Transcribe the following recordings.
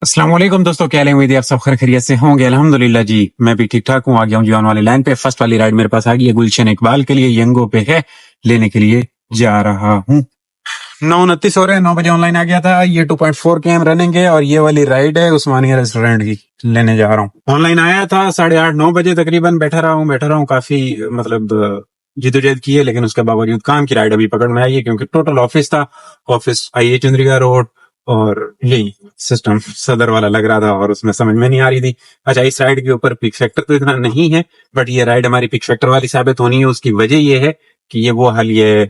السلام علیکم دوستوں، کیا حال ہے؟ امید ہے آپ سب خیر خیریت سے ہوں گے۔ الحمدللہ جی میں بھی ٹھیک ٹھاک ہوں۔ آ گیا ہوں جی آن والی لائن پہ۔ فرسٹ والی رائڈ میرے پاس آ گئی ہے گلشن اقبال کے لیے، ینگو پہ ہے، لینے کے لیے جا رہا ہوں۔ 9:29 ہو رہے ہیں، 9 بجے آن لائن آ گیا تھا۔ یہ 2.4 km رننگ ہے اور یہ والی رائڈ ہے عثمانیہ ریسٹورینٹ کی، لینے جا رہا ہوں۔ آن لائن آیا تھا 8:30 9 بجے تقریباً، بیٹھا رہا ہوں کافی مطلب جدوجہد کی ہے، لیکن اس کے باوجود کام کی رائڈ ابھی پکڑ میں آئی ہے، کیونکہ ٹوٹل آفس تھا، office I a Chandrika road, اور یہی سسٹم صدر والا لگ رہا تھا اور اس میں سمجھ میں نہیں آ رہی تھی۔ اچھا، اس رائڈ کے اوپر پک فیکٹر تو اتنا نہیں ہے، بٹ یہ رائڈ ہماری پک فیکٹر والی ثابت ہونی ہے۔ اس کی وجہ یہ ہے کہ یہ وہ حل یہ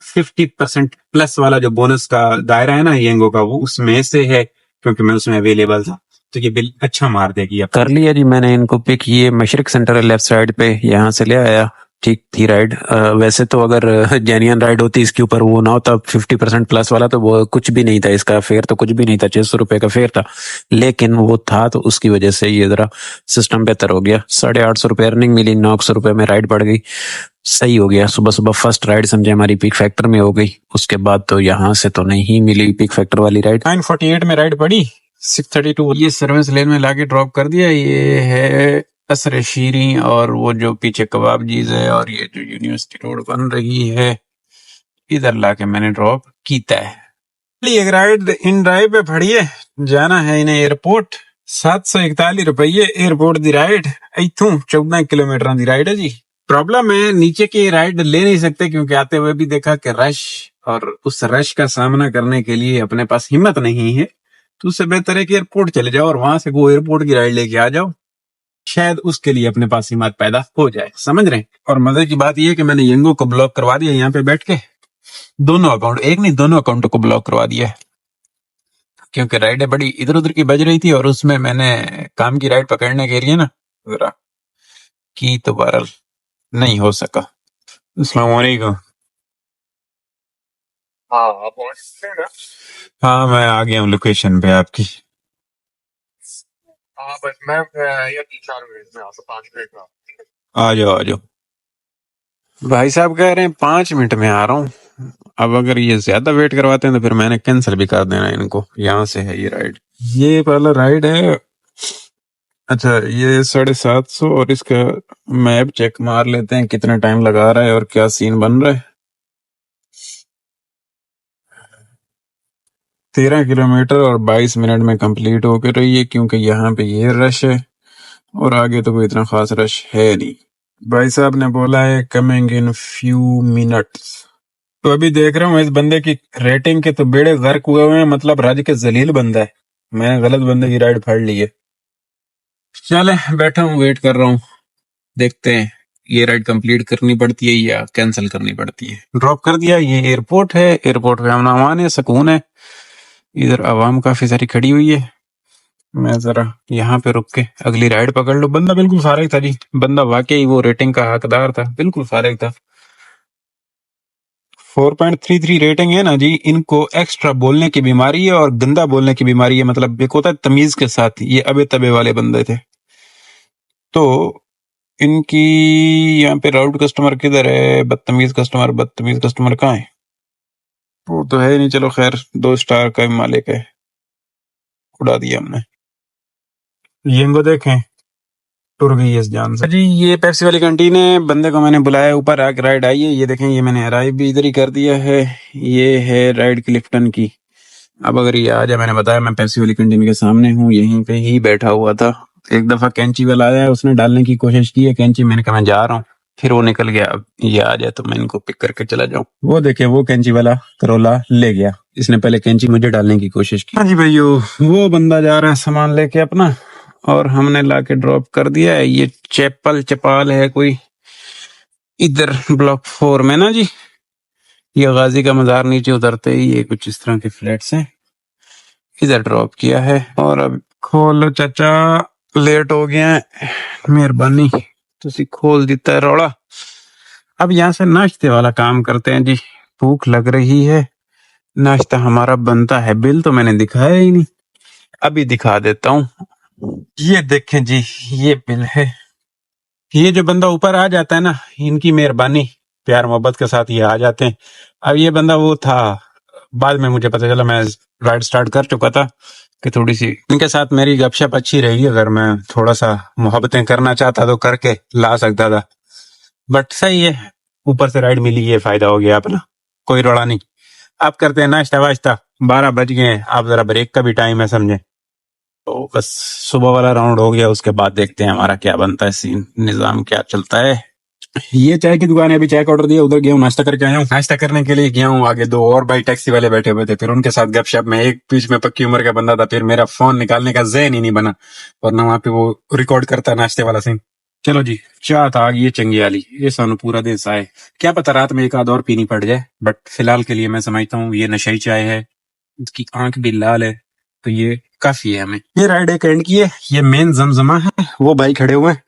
50% پلس والا جو بونس کا دائرہ ہے نا ینگو کا، وہ اس میں سے ہے، کیونکہ میں اس میں اویلیبل تھا، تو یہ بل اچھا مار دے گی۔ اب کر لیا جی میں نے ان کو پک، یہ مشرق سینٹر لیفٹ سائڈ پہ یہاں سے لے آیا۔ ٹھیک تھی رائڈ، ویسے تو اگر جینین رائڈ ہوتی اس کے اوپر وہ نہ ہوتا 50% پلس والا، تو وہ کچھ بھی نہیں تھا، اس کا فیئر تو کچھ بھی نہیں تھا، 600 روپے کا فیئر تھا، لیکن وہ تھا تو اس کی وجہ سے یہ ذرا سسٹم بہتر ہو گیا۔ 850 روپے ارننگ ملی، 900 روپے میں رائڈ پڑ گئی، صحیح ہو گیا۔ صبح صبح فرسٹ رائڈ سمجھے ہماری پیک فیکٹر میں ہو گئی، اس کے بعد تو یہاں سے تو نہیں ملی پیک فیکٹر والی رائڈ۔ 9:48 میں رائڈ پڑی، 6:32 یہ سروس لین میں لا کے ڈراپ کر دیا۔ یہ ہے قصر شیریں، اور وہ جو پیچھے کباب جیز ہے، اور یہ جو یونیورسٹی روڈ بن رہی ہے ادھر لا کے میں نے ڈراپ کیتا ہے۔ ایک رائڈ ان ڈرائیو پہ پڑی ہے، جانا ہے انہیں ایئرپورٹ۔ 741 روپیے ایئرپورٹ دی رائڈ، ایتھوں 14 کلومیٹر دی رائڈ ہے جی۔ پرابلم ہے نیچے کی رائڈ لے نہیں سکتے، کیونکہ آتے ہوئے بھی دیکھا کہ رش، اور اس رش کا سامنا کرنے کے لیے اپنے پاس ہمت نہیں ہے، تو اس سے بہتر ہے کہ ایئرپورٹ چلے جاؤ اور وہاں سے وہ ایئرپورٹ کی رائڈ لے کے آ جاؤ، شاید اس کے لیے اپنے پاس ہمت پیدا ہو جائے، سمجھ رہے ہیں۔ اور مزے کی بات یہ ہے کہ میں نے ینگو کو بلاک کروا دیا یہاں پہ بیٹھ کے، دونوں اکاؤنٹ، ایک نہیں دونوں اکاؤنٹوں کو بلاک کروا دیا ہے، کیونکہ رائڈیں بڑی ادھر ادھر کی بج رہی تھی، اور اس میں نے کام کی رائڈ پکڑنے کے لیے نا ذرا کی تو بہرحال نہیں ہو سکا۔ السلام علیکم۔ ہاں آپ پہنچ سکتے ہیں نا؟ ہاں میں آ گیا ہوں لوکیشن پہ آپ کی۔ ہاں بس میں یا 3-4 منٹ میں آتا، 5 منٹ میں آتا۔ آ جاؤ آ جاؤ۔ بھائی صاحب کہہ رہے ہیں 5 منٹ میں آ رہا ہوں، اب اگر یہ زیادہ ویٹ کرواتے ہیں تو پھر میں نے کینسل بھی کر دینا ان کو۔ یہاں سے ہے یہ رائڈ، یہ پہلا رائڈ ہے۔ اچھا یہ 750، اور اس کا میپ چیک مار لیتے ہیں کتنا ٹائم لگا رہا ہے اور کیا سین بن رہا ہے۔ 13 کلومیٹر اور 22 منٹ میں کمپلیٹ ہو کے رہی ہے، کیونکہ یہاں پہ یہ رش ہے اور آگے تو کوئی اتنا خاص رش ہے نہیں۔ بھائی صاحب نے بولا ہے کمنگ ان فیو منٹس، تو ابھی دیکھ رہا ہوں اس بندے کی ریٹنگ کے تو بیڑے غرق ہوئے ہوئے ہیں، مطلب رج کے ذلیل بندہ ہے، میں نے غلط بندے کی رائڈ پھاڑ لی ہے۔ چلے بیٹھا ہوں، ویٹ کر رہا ہوں، دیکھتے ہیں یہ رائڈ کمپلیٹ کرنی پڑتی ہے یا کینسل کرنی پڑتی ہے۔ ڈراپ کر دیا، یہ ایئرپورٹ ہے، ایئرپورٹ پہ امن امان ہے، سکون ہے، ادھر عوام کافی ساری کھڑی ہوئی ہے۔ میں ذرا یہاں پہ رک کے اگلی رائڈ پکڑ لوں۔ بندہ بالکل فارغ تھا جی، بندہ واقعی وہ ریٹنگ کا حقدار تھا، بالکل فارغ تھا۔ 4.33 ریٹنگ ہے نا جی، ان کو ایکسٹرا بولنے کی بیماری ہے اور گندا بولنے کی بیماری ہے، مطلب ایک ہوتا ہے تمیز کے ساتھ، یہ ابے تبے والے بندے تھے۔ تو ان کی یہاں پہ راؤڈ کسٹمر کدھر ہے؟ بدتمیز کسٹمر کہاں ہے؟ وہ تو ہے نہیں، چلو خیر، 2 سٹار کا مالک ہے، اڑا دیا ہم نے۔ ینگو دیکھیں ٹر گئی اس جان سے جی۔ یہ پیپسی والی کنٹین ہے، بندے کو میں نے بلایا اوپر آ کے رائڈ آئی ہے، یہ دیکھیں، یہ میں نے ارائیو بھی ادھر ہی کر دیا ہے۔ یہ ہے رائڈ کلفٹن کی۔ اب اگر یہ آ جائے، میں نے بتایا میں پیپسی والی کنٹین کے سامنے ہوں، یہیں پہ ہی بیٹھا ہوا تھا۔ ایک دفعہ کینچی والا آیا، اس نے ڈالنے کی کوشش کی ہے کینچی، میں نے کہا میں جا رہا ہوں، پھر وہ نکل گیا۔ اب یہ آ جائے تو میں ان کو پک کر کے چلا جاؤں۔ وہ دیکھیں وہ کینچی والا کرولا لے گیا، اس نے پہلے کینچی مجھے ڈالنے کی کوشش کی۔ ہاں جی بھائیو، وہ بندہ جا رہا ہے سامان لے کے اپنا، اور ہم نے لا کے ڈراپ کر دیا ہے۔ یہ چپال ہے کوئی ادھر بلاک 4 میں نا جی، یہ غازی کا مزار نیچے اترتے ہی یہ کچھ اس طرح کے فلیٹس ہیں، ادھر ڈراپ کیا ہے۔ اور اب کھولو چچا، لیٹ ہو گیا ہے، مہربانی تسی کھول دیتا ہے روڑا۔ اب یہاں سے ناشتے والا کام کرتے ہیں جی، بھوک لگ رہی ہے، ناشتہ ہمارا بنتا ہے۔ بل تو میں نے دکھایا ہی نہیں، ابھی دکھا دیتا ہوں۔ یہ دیکھیں جی، یہ بل ہے۔ یہ جو بندہ اوپر آ جاتا ہے نا، ان کی مہربانی، پیار محبت کے ساتھ یہ آ جاتے ہیں۔ اب یہ بندہ وہ تھا، بعد میں مجھے پتہ چلا، میں رائڈ سٹارٹ کر چکا تھا، کہ تھوڑی سی ان کے ساتھ میری گپ شپ اچھی رہی. اگر میں تھوڑا سا محبتیں کرنا چاہتا تو کر کے لا سکتا تھا, بٹ صحیح ہے, اوپر سے رائڈ ملی, یہ فائدہ ہو گیا اپنا, کوئی روڑا نہیں. آپ کرتے ہیں ناشتہ واشتہ, 12 بج گئے, آپ ذرا بریک کا بھی ٹائم ہے سمجھیں. تو بس صبح والا راؤنڈ ہو گیا, اس کے بعد دیکھتے ہیں ہمارا کیا بنتا ہے سین, نظام کیا چلتا ہے. یہ چائے کی دکان ہے, ابھی چائے کا آرڈر دیا, ادھر گیا ہوں ناشتہ کر کے آیا ہوں. ناشتہ کرنے کے لیے گیا ہوں, آگے 2 اور بھائی ٹیکسی والے بیٹھے ہوئے تھے, پھر ان کے ساتھ گپ شپ میں ایک بیچ میں پکی عمر کا بندہ تھا, پھر میرا فون نکالنے کا ذہن ہی نہیں بنا, ورنہ وہاں پہ وہ ریکارڈ کرتا ناشتے والا سین. چلو جی, چاہ تھا یہ چنگی والی, یہ سانو پورا دن سائے, کیا پتا رات میں ایک آدھ اور پینی پڑ جائے, بٹ فی الحال کے لیے میں سمجھتا ہوں یہ نشئی چائے ہے, اس کی آنکھ بھی لال ہے, تو یہ کافی ہے ہمیں. یہ رائڈ ایک اینڈ کی ہے, یہ مین زمزمہ ہے, وہ بھائی کھڑے ہوئے ہیں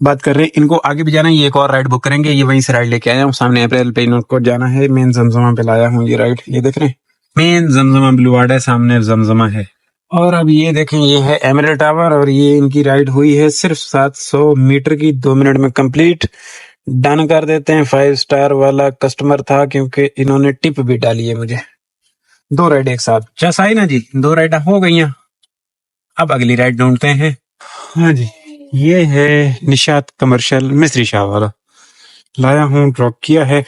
بات کر رہے ہیں, ان کو آگے بھی جانا ہے, یہ ایک اور رائڈ بک کریں گے, یہ وہیں سے رائڈ لے کے آیا ہوں, سامنے اپریل پہ ان کو جانا ہے, مین زمزمہ پہ لایا ہوں یہ رائڈ, یہ دیکھ رہے ہیں مین زمزمہ بلوارڈ ہے, سامنے زمزمہ ہے. اور اب یہ دیکھیں, یہ ہے ایمریل ٹاور, اور یہ ان کی رائڈ ہوئی ہے صرف 700 میٹر کی, 2 منٹ میں کمپلیٹ. ڈن کر دیتے ہیں, 5 سٹار والا کسٹمر تھا کیونکہ انہوں نے ٹپ بھی ڈالی ہے مجھے. 2 رائڈ ایک ساتھ, چس آئی نا جی, 2 رائڈ ہو گئی ہیں, اب اگلی رائڈ ڈھونڈتے ہیں. ہاں جی, یہ ہے نشاط کمرشل مصری شاہ والا, لایا ہوں, ڈراپ کیا ہے,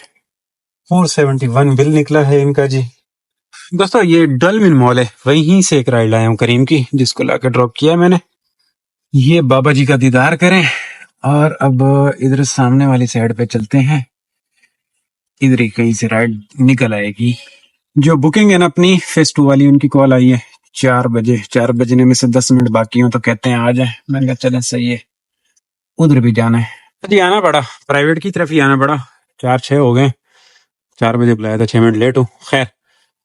471 بل نکلا ہے ان کا جی. دوستو یہ ڈلمن مال ہے, وہیں سے ایک رائڈ لایا ہوں کریم کی, جس کو لا کے ڈراپ کیا میں نے. یہ بابا جی کا دیدار کریں, اور اب ادھر سامنے والی سائڈ پہ چلتے ہیں, ادھر ہی کہیں سے رائڈ نکل آئے گی. جو بکنگ ہے نا اپنی فیس 2 والی, ان کی کال آئی ہے 4 بجے, 4 بجنے میں سے 10 منٹ باقی ہوں, تو کہتے ہیں آ جائیں. میں نے کہا چلیں صحیح ہے, ادھر بھی جانا ہے جی, آنا پڑا پرائیویٹ کی طرف ہی آنا پڑا, 4-6 ہو گئے, 4 بجے بلایا تھا, 6 منٹ لیٹ ہوں. خیر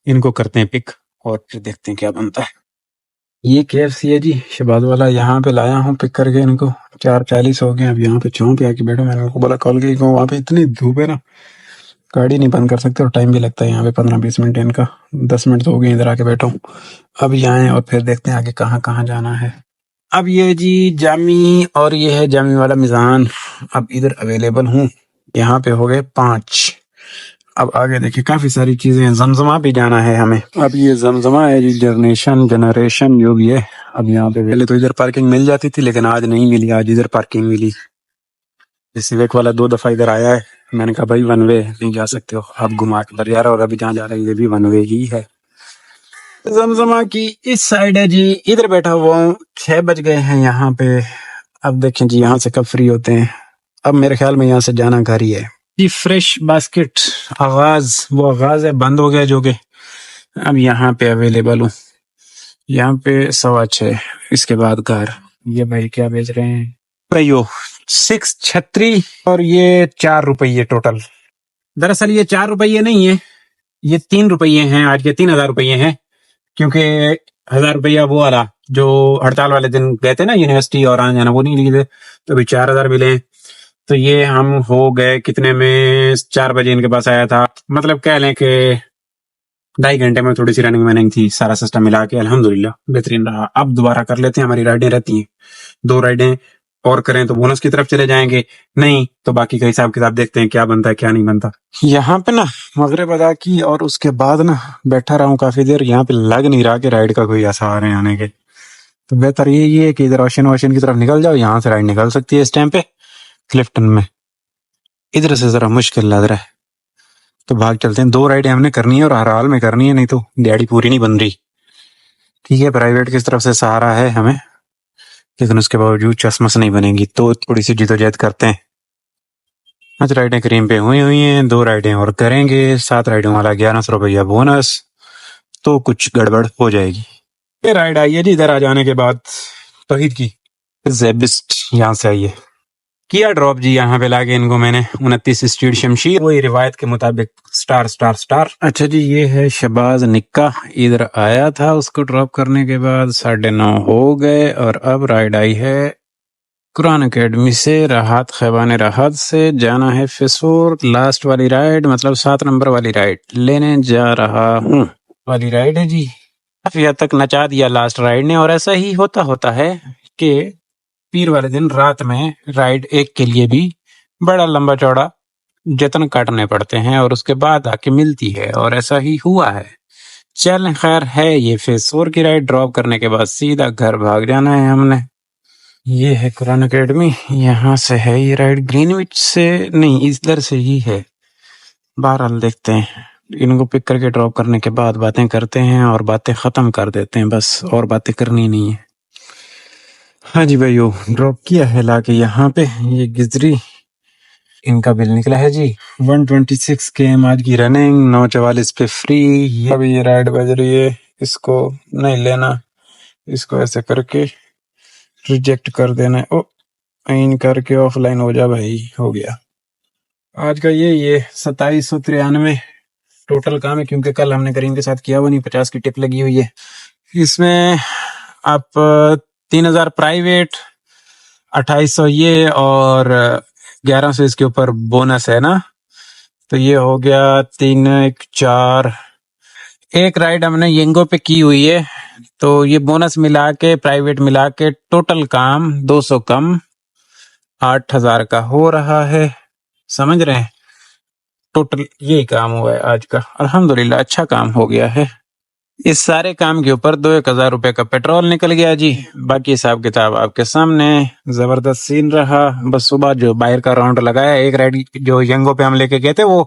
ان کو کرتے ہیں پک, اور پھر دیکھتے ہیں کیا بنتا ہے. یہ KFC ہے جی شہباز والا, یہاں پہ لایا ہوں پک کر کے ان کو, 4:40 ہو گئے. اب یہاں پہ چون پہ آ کے بیٹھا, میں نے ان کو بولا کال کی, وہاں پہ اتنی دھوپ ہے نا, گاڑی نہیں بند کر سکتے, اور ٹائم بھی لگتا ہے یہاں پہ 15-20 منٹ ان کا, 10 منٹ تو ہو گئے ادھر آ کے بیٹھا ہوں. اب یہاں ہیں, اور پھر دیکھتے ہیں آگے کہاں کہاں جانا ہے. اب یہ جی جامی, اور یہ ہے جامی والا میزان, اب ادھر اویلیبل ہوں. یہاں پہ ہو گئے 5. اب آگے دیکھیں کافی ساری چیزیں ہیں, زمزمہ بھی جانا ہے ہمیں. اب یہ زمزمہ ہے جی, جنریشن جو بھی ہے. اب یہاں پہ پہلے تو ادھر پارکنگ مل جاتی تھی, لیکن آج نہیں ملی, آج ادھر پارکنگ ملی. جیسے ویک والا 2 دفعہ ادھر آیا ہے, میں نے کہا بھائی ون وے نہیں جا سکتے ہو, آپ گھما کے ادھر جا رہا ہو, اور ابھی جہاں جا رہا ہے یہ بھی ون وے ہی ہے. زمزمہ کی اس سائڈ ہے جی, ادھر بیٹھا ہوا ہوں, 6 بج گئے ہیں یہاں پہ. اب دیکھیں جی یہاں سے کب فری ہوتے ہیں, اب میرے خیال میں یہاں سے جانا گھر ہی ہے جی. فریش باسکٹ آغاز, وہ آغاز ہے, بند ہو گیا جو کہ اب یہاں پہ اویلیبل ہوں. یہاں پہ 6:15, اس کے بعد گھر. یہ بھائی کیا بیچ رہے ہیں, پریو 6 چھتری, اور یہ 4 روپیے ٹوٹل. دراصل یہ 4 روپیے نہیں ہے, یہ 3 روپیے ہیں, آج کے 3000 روپیے ہیں, کیونکہ 1000 روپیہ وہ والا جو ہڑتال والے دن گئے تھے نا یونیورسٹی اور آنا جانا, وہ نہیں لیے تھے, تو ابھی 4000 ملے. تو یہ ہم ہو گئے کتنے میں, 4 بجے ان کے پاس آیا تھا, مطلب کہہ لیں کہ 2.5 گھنٹے میں تھوڑی سی رننگ وننگ تھی, سارا سسٹم ملا کے الحمدللہ بہترین رہا. اب دوبارہ کر لیتے ہیں, ہماری رائڈیں رہتی ہیں, 2 رائڈیں اور کریں تو بونس کی طرف چلے جائیں گے, نہیں تو باقی کا حساب کتاب دیکھتے ہیں کیا بنتا ہے کیا نہیں بنتا. یہاں پہ نا مغرب ادا کی, اور اس کے بعد نا بیٹھا رہا ہوں کافی دیر, یہاں پہ لگ نہیں رہا کہ رائڈ کا کوئی آثار ہے آنے کے. تو بہتر یہی ہے کہ ادھر اوشن کی طرف نکل جاؤ, یہاں سے رائڈ نکل سکتی ہے اس ٹائم پہ کلفٹن میں. ادھر سے ذرا مشکل لگ رہا ہے, تو بھاگ چلتے ہیں. 2 رائڈیں ہم نے کرنی ہے, اور ہر حال میں کرنی ہے, نہیں تو دیہڑی پوری نہیں بن رہی. ٹھیک ہے, پرائیویٹ کی طرف سے سہارا ہے ہمیں, لیکن اس کے باوجود چسمس نہیں بنے گی, تو تھوڑی سی جدوجہد کرتے ہیں. 5 رائڈیں کریم پہ ہوئی ہیں, 2 رائڈیں اور کریں گے, 7 رائڈوں والا 1100 روپیہ بونس, تو کچھ گڑبڑ ہو جائے گی. یہ رائڈ آئی ہے جی ادھر آ جانے کے بعد, توحید کی زیبسٹ, یہاں سے آئیے کیا ڈراپ جی. یہاں پہ لاگے ان کو میں نے 29 اسٹریٹ شمشیر, وہی روایت کے مطابق سٹار سٹار سٹار. اچھا جی, یہ ہے شہباز نکا, ادھر آیا تھا, اس کو ڈراپ کرنے کے بعد 9:30 ہو گئے, اور اب رائڈ آئی ہے قرآن اکیڈمی سے, راحت خیبان راحت سے جانا ہے فیسور. لاسٹ والی رائڈ, مطلب 7 نمبر والی رائڈ لینے جا رہا ہوں. والی رائڈ ہے جی, کافی حد تک نچا دیا لاسٹ رائڈ نے, اور ایسا ہی ہوتا ہے کہ پیر والے دن رات میں رائڈ ایک کے لیے بھی بڑا لمبا چوڑا جتن کاٹنے پڑتے ہیں, اور اس کے بعد آ کے ملتی ہے, اور ایسا ہی ہوا ہے. چلیں خیر ہے یہ فیز 4 کی رائڈ. ڈراپ کرنے کے بعد سیدھا گھر بھاگ جانا ہے ہم نے. یہ ہے قرآن اکیڈمی. یہاں سے ہے یہ رائڈ گرین وچ سے نہیں ادھر سے ہی ہے. بہرحال دیکھتے ہیں ان کو پک کر کے ڈراپ کرنے کے بعد باتیں کرتے ہیں اور باتیں ختم کر دیتے ہیں. بس اور باتیں کرنی نہیں ہے. ہاں جی بھائیو ڈراپ کیا ہے لا کے یہاں پہ. یہ گزری ان کا بل نکلا ہے جی 126 km آج کی رننگ 9:44 پہ فری. ابھی یہ رائڈ بج رہی ہے. اس کو نہیں لینا, اس کو ایسے کر کے ریجیکٹ کر دینا. او این کر کے آف لائن ہو جا بھائی. ہو گیا آج کا یہ 2793 ٹوٹل کام ہے, کیونکہ کل ہم نے کریم کے ساتھ کیا وہ نہیں. 50 کی ٹپ لگی ہوئی ہے اس میں. آپ 3000 پرائیویٹ, 2800 یہ اور 1100 اس کے اوپر بونس ہے نا. تو یہ ہو گیا 3 1 4. ایک رائڈ ہم نے ینگو پہ کی ہوئی ہے, تو یہ بونس ملا کے پرائیویٹ ملا کے ٹوٹل کام 200 کم 8000 کا ہو رہا ہے. سمجھ رہے ہیں, ٹوٹل یہی کام ہوا ہے آج کا. الحمدللہ اچھا کام ہو گیا ہے. اس سارے کام کے اوپر 2,000 روپے کا پیٹرول نکل گیا جی. باقی حساب کتاب آپ کے سامنے. زبردست سین رہا. بس صبح جو باہر کا راؤنڈ لگایا, ایک رائڈ جو ینگو پہ ہم لے کے گئے تھے وہ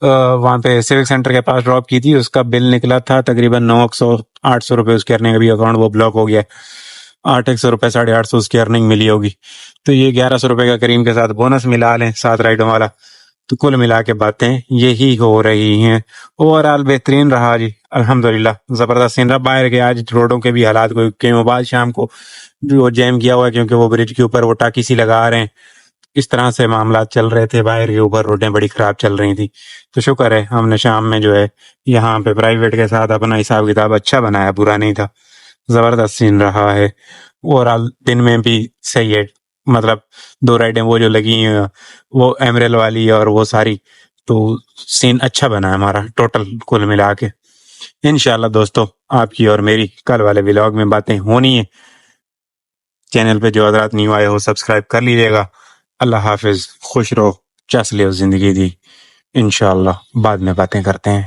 وہاں پہ سیوک سینٹر کے پاس ڈراپ کی تھی, اس کا بل نکلا تھا تقریباً 900-800 روپے. اس کی ارننگ ابھی اکاؤنٹ وہ بلاک ہو گیا. 800 روپے 850 اس کی ارننگ ملی ہوگی. تو یہ 1100 روپے کا کریم کے ساتھ بونس ملا لیں 7 رائڈوں والا. تو کل ملا کے باتیں یہی ہو رہی ہیں. اوورآل بہترین رہا جی الحمدللہ. زبردست سین رہا. باہر کے آج روڈوں کے بھی حالات کوئی کئی بعد شام کو جو جیم کیا ہوا ہے, کیونکہ وہ برج کے اوپر وہ ٹاکی سی لگا رہے ہیں. اس طرح سے معاملات چل رہے تھے. باہر کے اوپر روڈیں بڑی خراب چل رہی تھی. تو شکر ہے ہم نے شام میں جو ہے یہاں پہ پرائیویٹ کے ساتھ اپنا حساب کتاب اچھا بنایا, برا نہیں تھا. زبردست سین رہا ہے. اوورآل دن میں بھی صحیح ہے. مطلب 2 رائڈیں وہ جو لگی ہیں وہ ایمریل والی اور وہ ساری, تو سین اچھا بنا ہے ہمارا ٹوٹل کل ملا کے. انشاءاللہ دوستو آپ کی اور میری کل والے ولاگ میں باتیں ہونی ہیں. چینل پہ جو حضرات نیو آئے ہو سبسکرائب کر لیجیے گا. اللہ حافظ. خوش رہو, چس لے زندگی دی. انشاءاللہ بعد میں باتیں کرتے ہیں.